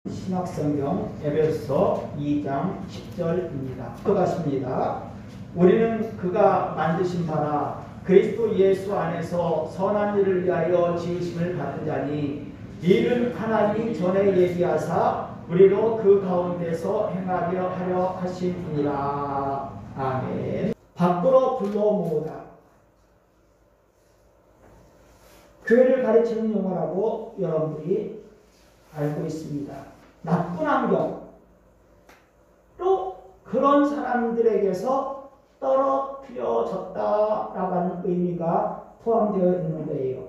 신약성경 에베소서 2장 10절입니다. 들어가십니다. 우리는 그가 만드신 바라 그리스도 예수 안에서 선한 일을 위하여 지으심을 받은 자니 이는 하나님이 전에 예비하사 우리로 그 가운데서 행하려 하려 하신 분이라. 아멘. 밖으로 불러 모으다. 교회를 가르치는 용어라고 여러분들이 알고 있습니다. 나쁜 환경, 또 그런 사람들에게서 떨어뜨려졌다라고 하는 의미가 포함되어 있는 거예요.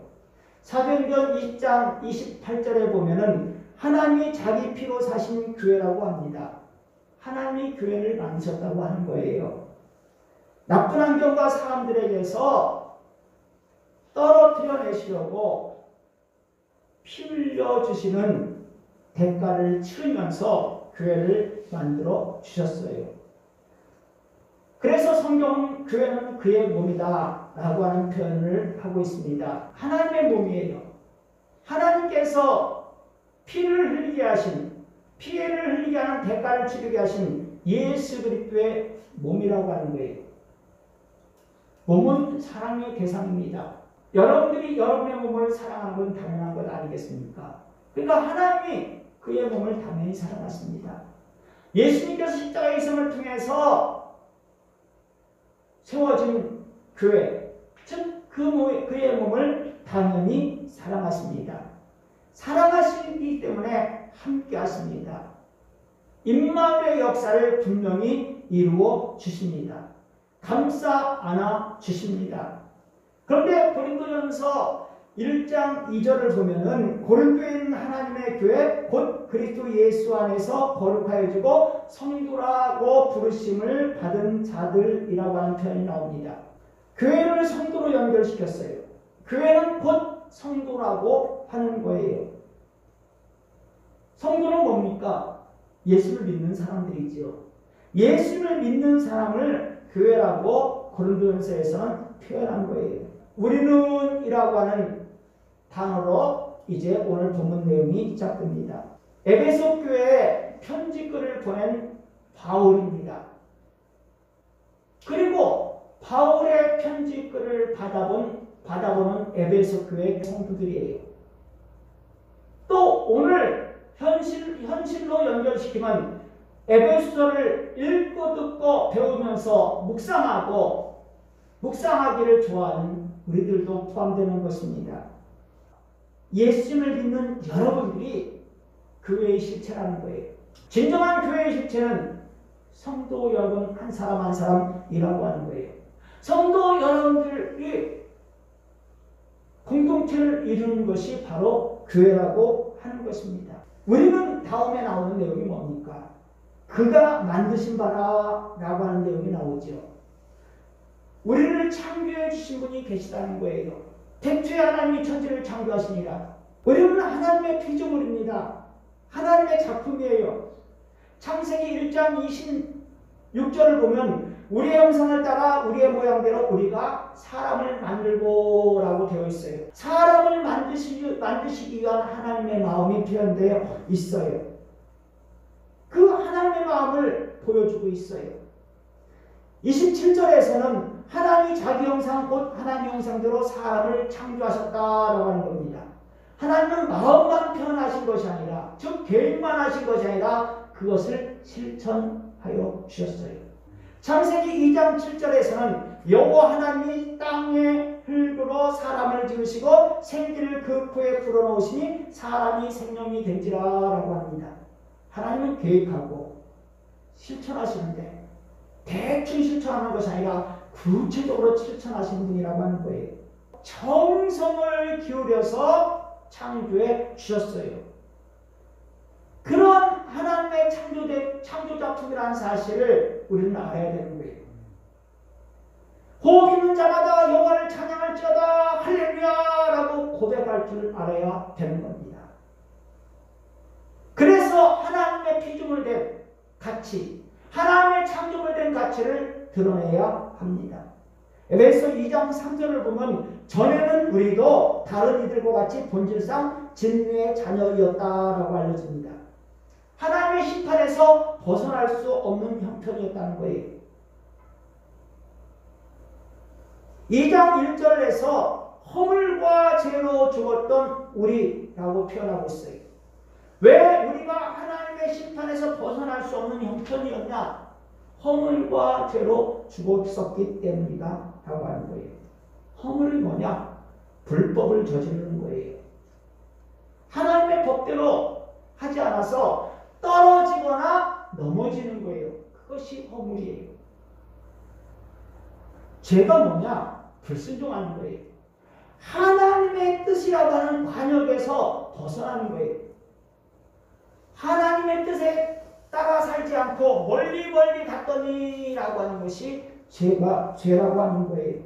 사도행전 20장 28절에 보면은 하나님이 자기 피로 사신 교회라고 합니다. 하나님이 교회를 만드셨다고 하는 거예요. 나쁜 환경과 사람들에게서 떨어뜨려내시려고 피 흘려 주시는 대가를 치르면서 교회를 만들어 주셨어요. 그래서 성경은 교회는 그의 몸이다 라고 하는 표현을 하고 있습니다. 하나님의 몸이에요. 하나님께서 피를 흘리게 하신, 피해를 흘리게 하는 대가를 치르게 하신 예수 그리스도의 몸이라고 하는 거예요. 몸은 사랑의 대상입니다. 여러분들이 여러분의 몸을 사랑하는 건 당연한 것 아니겠습니까? 그러니까 하나님이 그의 몸을 당연히 사랑하십니다. 예수님께서 십자가의 희생을 통해서 세워진 교회, 즉 그의 몸을 당연히 사랑하십니다. 사랑하시기 때문에 함께 하십니다. 임마누엘의 역사를 분명히 이루어 주십니다. 감싸 안아 주십니다. 그런데 고린도전서 1장 2절을 보면은 고린도에 있는 하나님의 교회 곧 그리스도 예수 안에서 거룩하여지고 성도라고 부르심을 받은 자들이라고 하는 표현이 나옵니다. 교회를 성도로 연결시켰어요. 교회는 곧 성도라고 하는 거예요. 성도는 뭡니까? 예수를 믿는 사람들이지요. 예수를 믿는 사람을 교회라고 고린도전서에서는 표현한 거예요. 우리는 이라고 하는 단어로 이제 오늘 본문 내용이 시작됩니다. 에베소 교회에 편지글을 보낸 바울입니다. 그리고 바울의 편지글을 받아보는 에베소 교회 성도들이에요. 또 오늘 현실로 연결시키면 에베소서를 읽고 듣고 배우면서 묵상하기를 좋아하는 우리들도 포함되는 것입니다. 예수님을 믿는 여러분들이 교회의 실체라는 거예요. 진정한 교회의 실체는 성도 여러분 한 사람 한 사람이라고 하는 거예요. 성도 여러분들이 공동체를 이루는 것이 바로 교회라고 하는 것입니다. 우리는 다음에 나오는 내용이 뭡니까? 그가 만드신 바라 라고 하는 내용이 나오죠. 우리를 창조해 주신 분이 계시다는 거예요. 태초에 하나님이 천지를 창조하시니라. 우리는 하나님의 피조물입니다. 하나님의 작품이에요. 창세기 1장 26절을 보면 우리의 형상을 따라 우리의 모양대로 우리가 사람을 만들고 라고 되어 있어요. 사람을 만드시기 위한 하나님의 마음이 표현되어 있어요. 그 하나님의 마음을 보여주고 있어요. 27절에서는 하나님이 자기 형상 곧 하나님 형상대로 사람을 창조하셨다라고 하는 겁니다. 하나님은 마음만 표현하신 것이 아니라 즉 계획만 하신 것이 아니라 그것을 실천하여 주셨어요. 창세기 2장 7절에서는 여호와 하나님이 땅의 흙으로 사람을 지으시고 생기를 그 코에 불어넣으시니 사람이 생명이 된지라라고 합니다. 하나님은 계획하고 실천하시는데 대충 실천하는 것이 아니라 구체적으로 실천하시는 분이라고 하는 거예요. 정성을 기울여서 창조해 주셨어요. 그런 하나님의 창조작품이라는 사실을 우리는 알아야 되는 거예요. 호흡 있는 자마다 여호와를 찬양할지어다 할렐루야라고 고백할 줄 알아야 되는 겁니다. 그래서 하나님의 피조물 된 가치, 하나님의 창조물 된 가치를 드러내야 합니다. 에베소 2장 3절을 보면 전에는 우리도 다른 이들과 같이 본질상 진노의 자녀이었다라고 알려집니다. 심판에서 벗어날 수 없는 형편이었다는 거예요. 2장 1절에서 허물과 죄로 죽었던 우리라고 표현하고 있어요. 왜 우리가 하나님의 심판에서 벗어날 수 없는 형편이었냐? 허물과 죄로 죽었었기 때문이다 라고 하는 거예요. 허물이 뭐냐? 불법을 저지르는 거예요. 하나님의 법대로 하지 않아서 떨어지거나 넘어지는 거예요. 그것이 허물이에요. 죄가 뭐냐? 불순종하는 거예요. 하나님의 뜻이라고 하는 관역에서 벗어나는 거예요. 하나님의 뜻에 따라 살지 않고 멀리 갔더니 라고 하는 것이 죄라고 하는 거예요.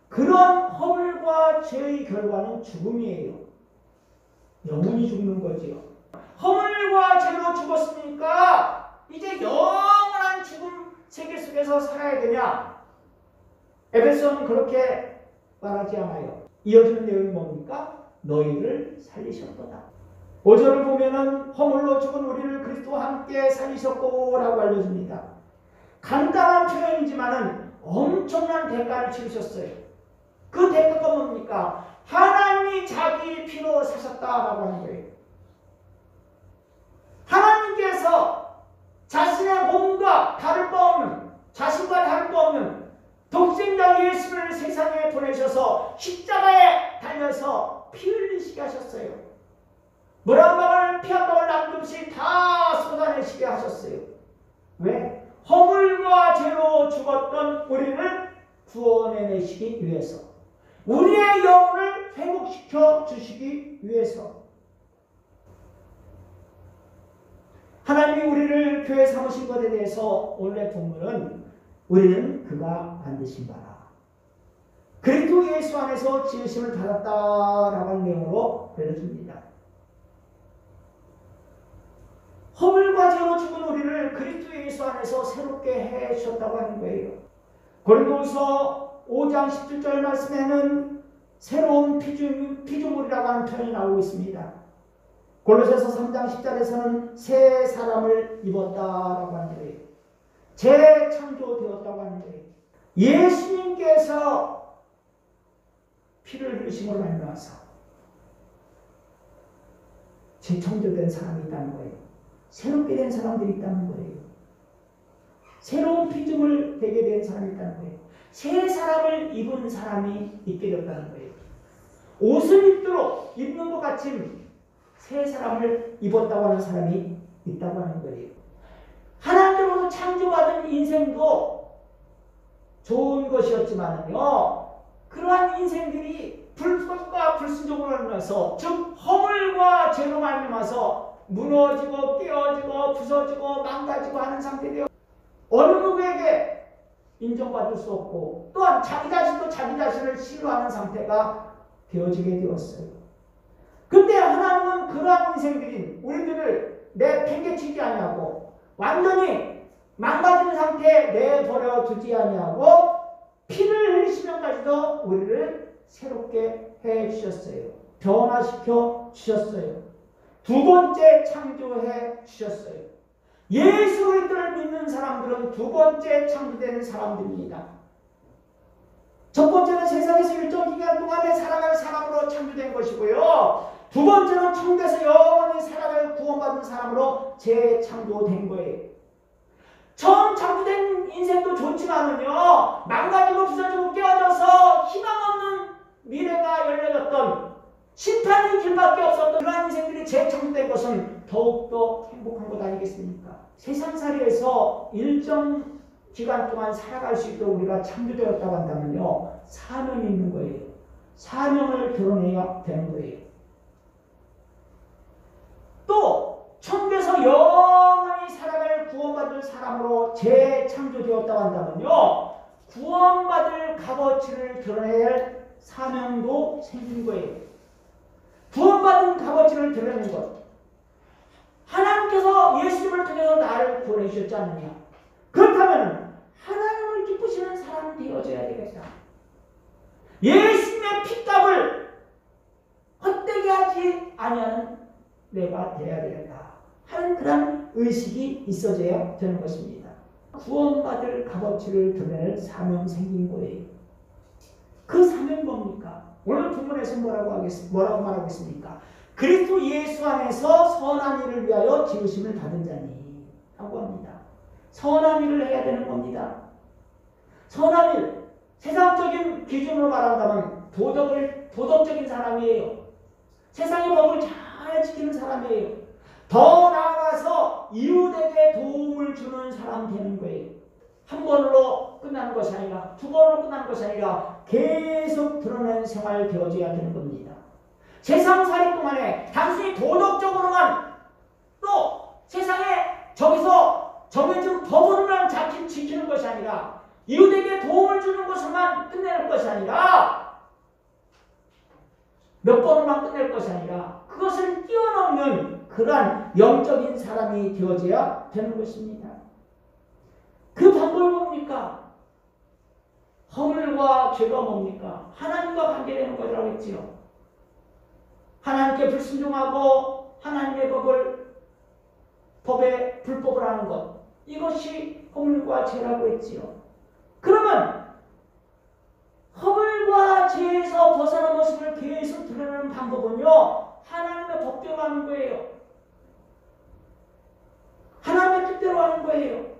그런 허물과 죄의 결과는 죽음이에요. 영혼이 죽는 거지요. 허물과 죄로 죽었으니까 이제 영원한 죽음 세계 속에서 살아야 되냐? 에베소는 그렇게 말하지 않아요. 이어지는 내용이 뭡니까? 너희를 살리셨도다. 5절을 보면은 허물로 죽은 우리를 그리스도와 함께 살리셨고 라고 알려줍니다. 간단한 표현이지만은 엄청난 대가를 치르셨어요. 그 대가가 뭡니까? 하나님이 자기 피로 사셨다라고 하는 거예요. 하나님께서 자신의 몸과 다를 바 없는, 자신과 다를 바 없는 독생자 예수를 세상에 보내셔서 십자가에 달려서 피 흘리시게 하셨어요. 물 한 방울, 피 한 방울 남김없이 다 쏟아내시게 하셨어요. 왜? 허물과 죄로 죽었던 우리를 구원해내시기 위해서, 우리의 영혼을 회복시켜 주시기 위해서. 하나님이 우리를 교회 삼으신 것에 대해서 오늘의 본문은 우리는 그가 만드신 바라, 그리스도 예수 안에서 지으심을 받았다라고 하는 내용으로 알려줍니다. 허물과 죄로 죽은 우리를 그리스도 예수 안에서 새롭게 해 주셨다고 하는 거예요. 고린도후서 5장 17절 말씀에는 새로운 피조물이라고 하는 표현이 나오고 있습니다. 골로새서 3장 10절에서는 새 사람을 입었다라고 하는 거예요. 재창조되었다고 하는 거예요. 예수님께서 피를 흘리심으로 말미암아서 재창조된 사람이 있다는 거예요. 새롭게 된 사람들이 있다는 거예요. 새로운 피조물 되게 된 사람이 있다는 거예요. 새 사람을 입은 사람이 있게 되었다는 거예요. 옷을 입도록 입는 것 같이 새 사람을 입었다고 하는 사람이 있다고 하는 거예요. 하나님으로부터 창조받은 인생도 좋은 것이었지만요, 그러한 인생들이 불법과 불순종으로 인해서, 즉 허물과 죄로 말미암아서 무너지고 깨어지고 부서지고 망가지고 하는 상태되어 어느 누구에게 인정받을 수 없고, 또한 자기 자신도 자기 자신을 싫어하는 상태가 되어지게 되었어요. 근데 하나님은 그러한 인생들인 우리들을 내팽개치지 아니하고 완전히 망가진 상태에 내버려 두지 아니하고 피를 흘리시면까지도 우리를 새롭게 해 주셨어요. 변화시켜 주셨어요. 두 번째 창조해 주셨어요. 예수 그리스도를 믿는 사람들은 두 번째 창조되는 사람들입니다. 첫 번째는 세상에서 일정 기간 동안에 살아갈 사람으로 창조된 것이고요, 두 번째는 천국에서 영원히 살아갈 구원받은 사람으로 재창조된 거예요. 처음 창조된 인생도 좋지만은요, 망가지고 부서지고 깨어져서 희망 없는 미래가 열려졌던, 심판의 길밖에 없었던 그러한 인생들이 재창조된 것은 더욱더 행복한 것 아니겠습니까? 세상살이에서 일정 기간 동안 살아갈 수 있도록 우리가 창조되었다고 한다면요, 사명이 있는 거예요. 사명을 드러내야 되는 거예요. 또 천국에서 영원히 살아갈 구원받을 사람으로 재창조되었다고 한다면요, 구원받을 값어치를 드러내야 할 사명도 생긴 거예요. 구원받은 값어치를 드러내는 것. 하나님께서 예수님을 통해서 나를 구원해 주셨지 않느냐? 그렇다면 하나님을 기쁘시는 사람이 되어져야 되겠다. 예수님의 핏값을 헛되게 하지 아니하는 내가 되어야 되겠다 하는 그런 의식이 있어져야 되는 것입니다. 구원받을 값어치를 드러낼 사명 생긴 거예요. 그 사명이 뭡니까? 오늘 본문에서 뭐라고 말하고 있습니까? 그리스도 예수 안에서 선한 일을 위하여 지으심을 받은 자니 라고 합니다. 선한 일을 해야 되는 겁니다. 선한 일, 세상적인 기준으로 말한다면 도덕적인 사람이에요. 세상의 법을 잘 지키는 사람이에요. 더 나아가서 이웃에게 도움을 주는 사람 되는 거예요. 한 번으로 끝나는 것이 아니라 두 번으로 끝나는 것이 아니라 계속 드러내는 생활 되어져야 되는 겁니다. 세상살이 동안에 단순히 도덕적으로만 또 세상에 저기서 정해진 법으로만 지키는 것이 아니라 이웃에게 도움을 주는 것으로만 끝내는 것이 아니라 몇 번으로만 끝낼 것이 아니라 그것을 뛰어넘는 그러한 영적인 사람이 되어져야 되는 것입니다. 그 방법이 뭡니까? 허물과 죄가 뭡니까? 하나님과 관계되는 것이라고 했지요. 하나님께 불순종하고 하나님의 법에 불법을 하는 것, 이것이 허물과 죄라고 했지요. 그러면 허물과 죄에서 벗어난 모습을 계속 드러내는 방법은요, 하나님의 법대로 하는 거예요. 하나님의 뜻대로 하는 거예요.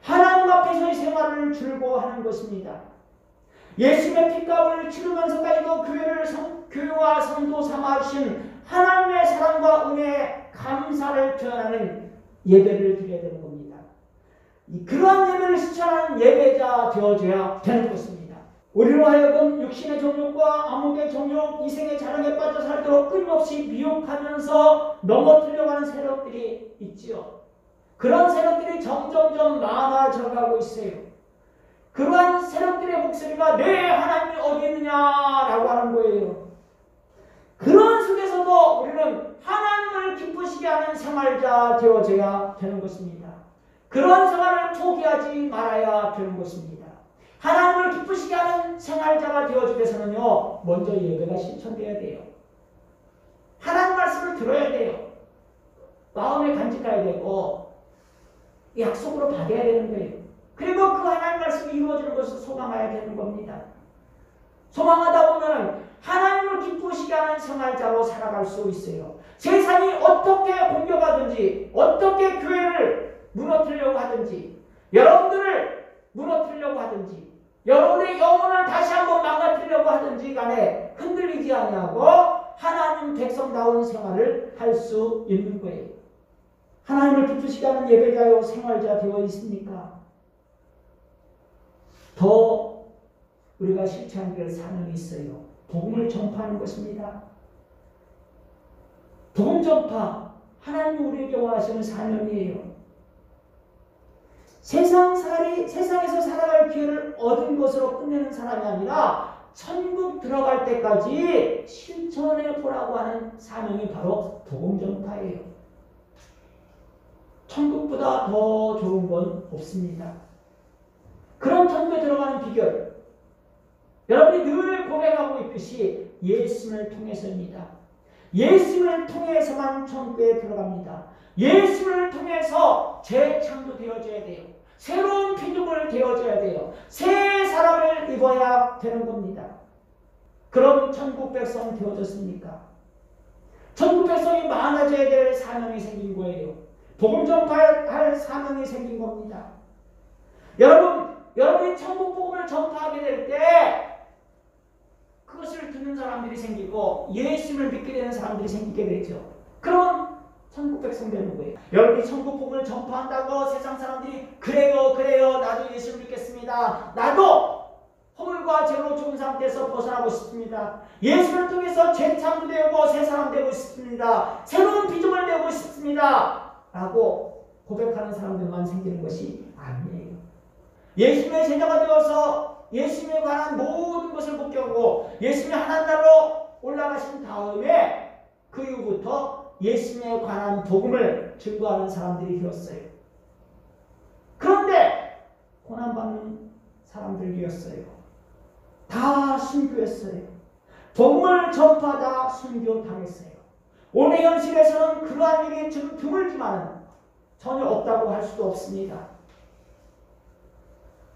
하나님 앞에서의 생활을 즐거워하는 것입니다. 예수님의 핏값을 치르면서까지도 교회와 성도 삼아주신 하나님의 사랑과 은혜에 감사를 표현하는 예배를 드려야 되는 겁니다. 그러한 예배를 실천하는 예배자 되어줘야 되는 것입니다. 우리로 하여금 육신의 정욕과 암흑의 정욕, 이생의 자랑에 빠져 살도록 끊임없이 미혹하면서 넘어뜨려고 하는 세력들이 있지요. 그런 세력들이 점점점 많아져가고 있어요. 그러한 세력들의 목소리가 내 하나님이 어디 있느냐라고 하는 거예요. 그런 속에서도 우리는 하나님을 기쁘시게 하는 생활자 되어져야 되는 것입니다. 그런 생활을 포기하지 말아야 되는 것입니다. 하나님을 기쁘시게 하는 생활자가 되어주기 위해서는요, 먼저 예배가 실천돼야 돼요. 하나님 말씀을 들어야 돼요. 마음에 간직해야 되고 약속으로 받아야 되는 거예요. 그리고 그 하나님 말씀이 이루어지는 것을 소망해야 되는 겁니다. 소망하다 보면 하나님을 기쁘시게 하는 생활자로 살아갈 수 있어요. 세상이 어떻게 공격하든지 어떻게 교회를 무너뜨리려고 하든지 여러분들을 무너뜨리려고 하든지 여러분의 영혼을 다시 한번 망가뜨리려고 하든지 간에 흔들리지 아니하고 하나님 백성다운 생활을 할 수 있는 거예요. 하나님을 기쁘시게 하는 예배자요 생활자 되어 있습니까? 더 우리가 실천해야 될 사명이 있어요. 복음을 전파하는 것입니다. 복음 전파, 하나님이 우리에게 원하시는 사명이에요. 세상에서 살아갈 기회를 얻은 것으로 끝내는 사람이 아니라 천국 들어갈 때까지 실천해 보라고 하는 사명이 바로 복음 전파예요. 천국보다 더 좋은 건 없습니다. 그런 천국에 들어가는 비결, 여러분이 늘 고백하고 있듯이 예수님을 통해서입니다. 예수님을 통해서만 천국에 들어갑니다. 예수님을 통해서 재창조되어져야 돼요. 새로운 피조물 되어져야 돼요. 새 사람을 입어야 되는 겁니다. 그럼 천국 백성 되어졌습니까? 천국 백성이 많아져야 될 사명이 생긴 거예요. 복음 전파할 사명이 생긴 겁니다. 여러분이 천국 복음을 전파하게 될 때 그것을 듣는 사람들이 생기고 예수님을 믿게 되는 사람들이 생기게 되죠. 그럼 천국 백성 되는 거예요. 여러분이 천국 복음을 전파한다고 세상 사람들이 그래요 나도 예수를 믿겠습니다. 나도 허물과 죄로 죽은 상태에서 벗어나고 싶습니다. 예수를 통해서 재창조되고 새 사람 되고 싶습니다. 새로운 피조물 되고 싶습니다. 라고 고백하는 사람들만 생기는 것이 아니에요. 예수님의 제자가 되어서 예수님에 관한 모든 것을 목격하고 예수님이 하나님나라로 올라가신 다음에 그 이후부터 예수님에 관한 복음을 증거하는 사람들이 되었어요. 그런데 고난받는 사람들이었어요. 다 순교했어요. 복음을 전파하다 순교당했어요. 오늘 현실에서는 그러한 일이 좀 드물지만 전혀 없다고 할 수도 없습니다.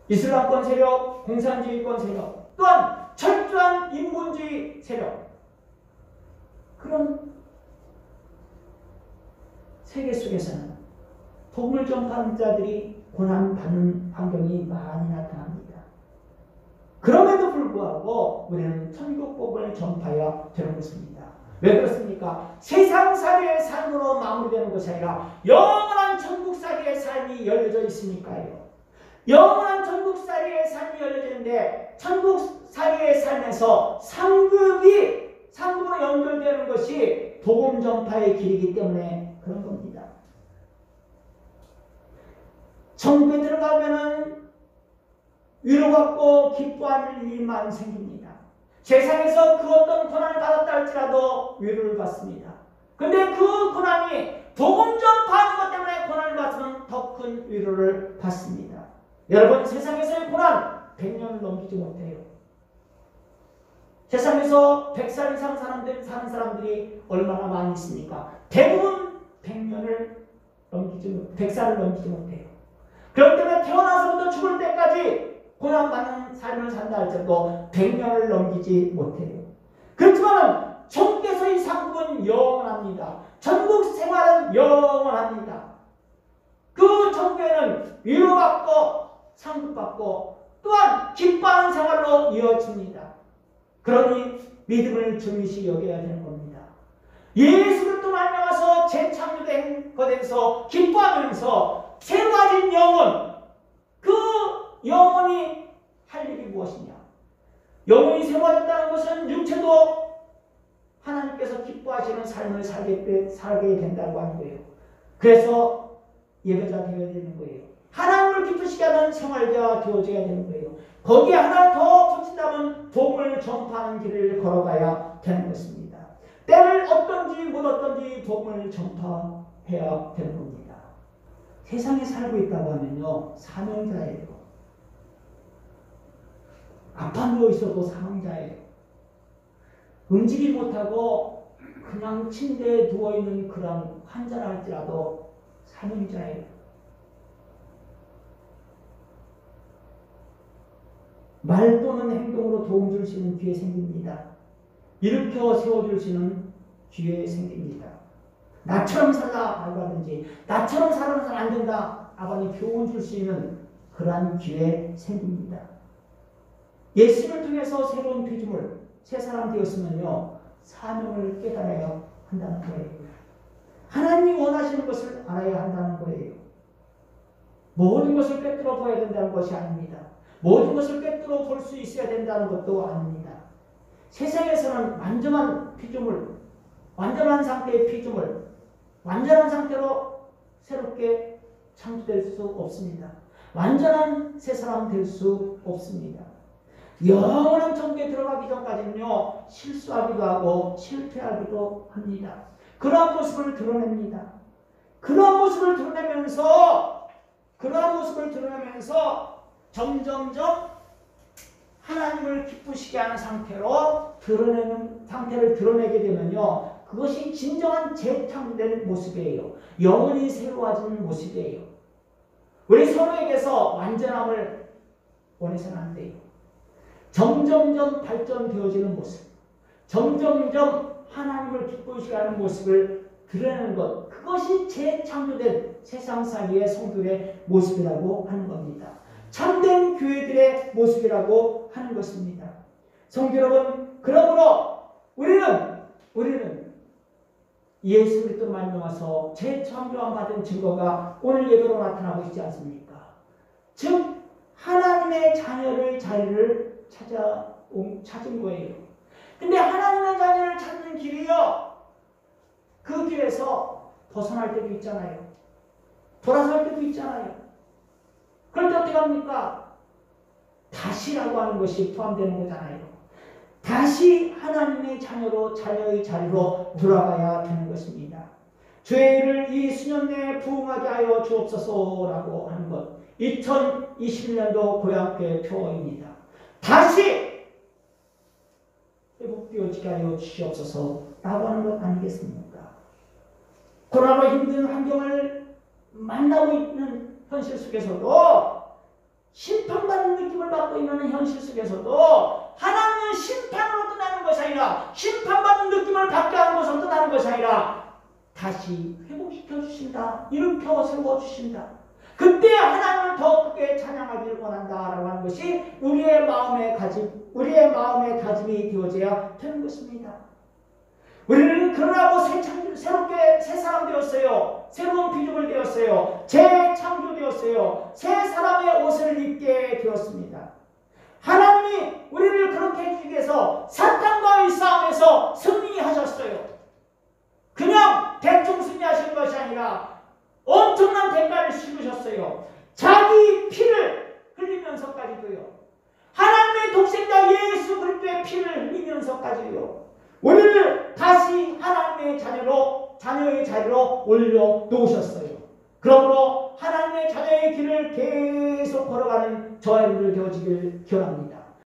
이슬람권 세력, 공산주의권 세력, 또한 철저한 인본주의 세력, 그런 세계 속에서는 복음을 전파하는 자들이 고난받는 환경이 많이 나타납니다. 그럼에도 불구하고 우리는 천국 복음을 전파해야 되는 것입니다. 왜 그렇습니까? 세상살이의 삶으로 마무리되는 것이 아니라 영원한 천국살이의 삶이 열려져 있으니까요. 영원한 천국살이의 삶이 열려져 있는데 천국살이의 삶에서 상급으로 연결되는 것이 복음 전파의 길이기 때문에 그런 겁니다. 천국에 들어가면은 위로받고 기뻐하는 일만 생깁니다. 세상에서 그 어떤 고난을 받았다 할지라도 위로를 받습니다. 근데 그 고난이 복음 전파하는 것 때문에 고난을 받으면 더 큰 위로를 받습니다. 여러분, 세상에서의 고난 100년을 넘기지 못해요. 세상에서 100살 이상 사는 사람들이 얼마나 많이 있습니까? 대부분 100살을 넘기지 못해요. 그렇기 때문에 태어나서부터 죽을 때까지 고난받는 삶을 산다 할지라도 100년을 넘기지 못해요. 그렇지만 천국에서의 상급은 영원합니다. 천국 생활은 영원합니다. 그 천국에는 위로받고 상급받고 또한 기뻐하는 생활로 이어집니다. 그러니 믿음을 중요시 여겨야 되는 겁니다. 예수 그리스도 말미암아서 재창조된 것에서 기뻐하면서 새로워진 영혼, 그 영혼이 할 일이 무엇이냐? 영혼이 새로워졌다는 것은 육체도 하나님께서 기뻐하시는 삶을 살게 된다고 하는 거예요. 그래서 예배자 되어야 되는 거예요. 하나님을 기쁘시게 하는 생활자 되어져야 되는 거예요. 거기에 하나 더 붙인다면 복음을 전파하는 길을 걸어가야 되는 것입니다. 때를 얻든지 못 얻든지 복음을 전파해야 되는 겁니다. 세상에 살고 있다고 하면요, 사명자예요. 아파 누워 있어도 사명자예요. 움직이지 못하고 그냥 침대에 누워있는 그런 환자라 할지라도 사명자예요. 말 또는 행동으로 도움 줄 수 있는 기회 생깁니다. 일으켜 세워줄 수 있는 기회 생깁니다. 나처럼 살라라고 하든지 나처럼 살아서는 안 된다. 아버님 교훈 줄 수 있는 그러한 기회 생깁니다. 예수를 통해서 새로운 피조물, 새 사람 되었으면요, 사명을 깨달아야 한다는 거예요. 하나님이 원하시는 것을 알아야 한다는 거예요. 모든 것을 꿰뚫어 봐야 된다는 것이 아닙니다. 모든 것을 꿰뚫어 볼 수 있어야 된다는 것도 아닙니다. 세상에서는 완전한 피조물, 완전한 상태의 피조물, 완전한 상태로 새롭게 창조될 수 없습니다. 완전한 새 사람 될 수 없습니다. 영원한 천국에 들어가기 전까지는요, 실수하기도 하고 실패하기도 합니다. 그러한 모습을 드러냅니다. 그러한 모습을 드러내면서 점점점 하나님을 기쁘시게 하는 상태를 드러내게 되면요, 그것이 진정한 재창조된 모습이에요. 영혼이 새로워지는 모습이에요. 우리 서로에게서 완전함을 원해서는 안 돼요. 점점점 발전되어지는 모습, 점점점 하나님을 기쁘시게 하는 모습을 드러내는 것, 그것이 재창조된 세상살이의 성도의 모습이라고 하는 겁니다. 참된 교회들의 모습이라고 하는 것입니다. 성도 여러분, 그러므로 우리는 예수 그리스도로 말미암아서 재창조함 받은 증거가 오늘 예배로 나타나고 있지 않습니까? 즉 하나님의 자리를 찾은 거예요. 근데 하나님의 자녀를 찾는 길이요, 그 길에서 벗어날 때도 있잖아요. 돌아설 때도 있잖아요. 그럴 때 어떻게 합니까? 다시라고 하는 것이 포함되는 거잖아요. 다시 하나님의 자녀의 자리로 돌아가야 되는 것입니다. 죄를 이 수년 내에 부응하게 하여 주옵소서라고 하는 것, 2021년도 고향교회 표어입니다. 다시 회복되어지게 하여 주시옵소서라고 하는 것 아니겠습니까? 코로나로 힘든 환경을 만나고 있는 현실 속에서도, 심판받는 느낌을 받고 있는 현실 속에서도 하나님은 심판으로 떠나는 것이 아니라, 심판받는 느낌을 받게 하는 것으로 떠나는 것이 아니라 다시 회복시켜 주신다. 일으켜 세워 주신다. 그때 하나님을 더 크게 찬양하기를 원한다라고 하는 것이 우리의 마음의 다짐이 되어져야 되는 것입니다. 우리는 그러라고 새롭게 새 사람 되었어요. 새로운 피조물 되었어요. 재창조되었어요. 새 사람의 옷을 입게 되었습니다. 하나님이 우리를 그렇게 해주기 위해서 사탄과의 싸움에서 승리하셨어요. 그냥 대충 승리하신 것이 아니라 엄청난 대가를 치르셨어요. 자기 피를 흘리면서까지도요. 하나님의 독생자 예수 그리스도의 피를 흘리면서까지요. 우리를 다시 하나님의 자녀의 자리로 올려놓으셨어요. 그러므로 하나님의 자녀의 길을 계속 걸어가는 저와 여러분들 되어지길 기원합니다.